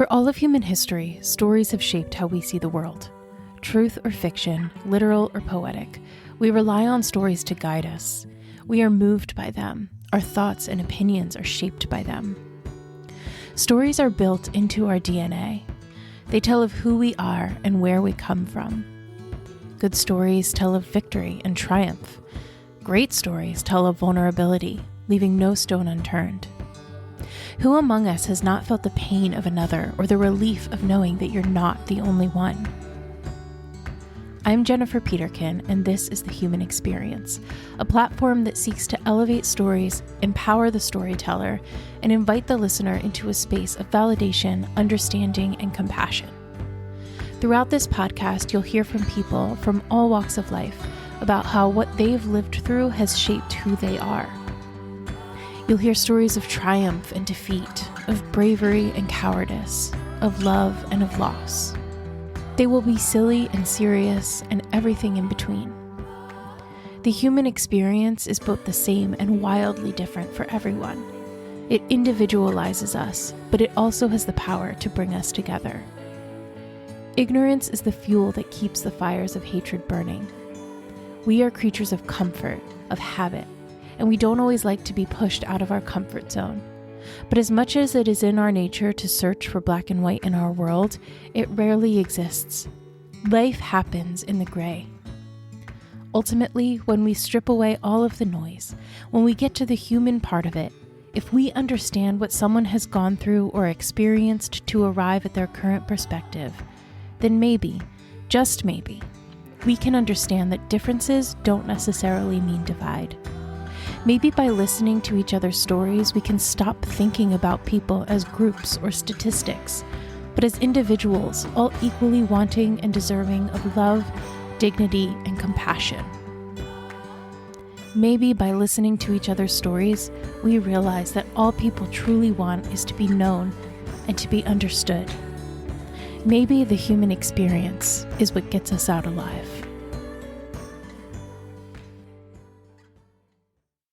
For all of human history, stories have shaped how we see the world. Truth or fiction, literal or poetic, we rely on stories to guide us. We are moved by them. Our thoughts and opinions are shaped by them. Stories are built into our DNA. They tell of who we are and where we come from. Good stories tell of victory and triumph. Great stories tell of vulnerability, leaving no stone unturned. Who among us has not felt the pain of another or the relief of knowing that you're not the only one? I'm Jennifer Peterkin, and this is The Human Experience, a platform that seeks to elevate stories, empower the storyteller, and invite the listener into a space of validation, understanding, and compassion. Throughout this podcast, you'll hear from people from all walks of life about how what they've lived through has shaped who they are. You'll hear stories of triumph and defeat, of bravery and cowardice, of love and of loss. They will be silly and serious and everything in between. The human experience is both the same and wildly different for everyone. It individualizes us, but it also has the power to bring us together. Ignorance is the fuel that keeps the fires of hatred burning. We are creatures of comfort, of habit, and we don't always like to be pushed out of our comfort zone. But as much as it is in our nature to search for black and white in our world, it rarely exists. Life happens in the gray. Ultimately, when we strip away all of the noise, when we get to the human part of it, if we understand what someone has gone through or experienced to arrive at their current perspective, then maybe, just maybe, we can understand that differences don't necessarily mean divide. Maybe by listening to each other's stories, we can stop thinking about people as groups or statistics, but as individuals, all equally wanting and deserving of love, dignity, and compassion. Maybe by listening to each other's stories, we realize that all people truly want is to be known and to be understood. Maybe the human experience is what gets us out alive.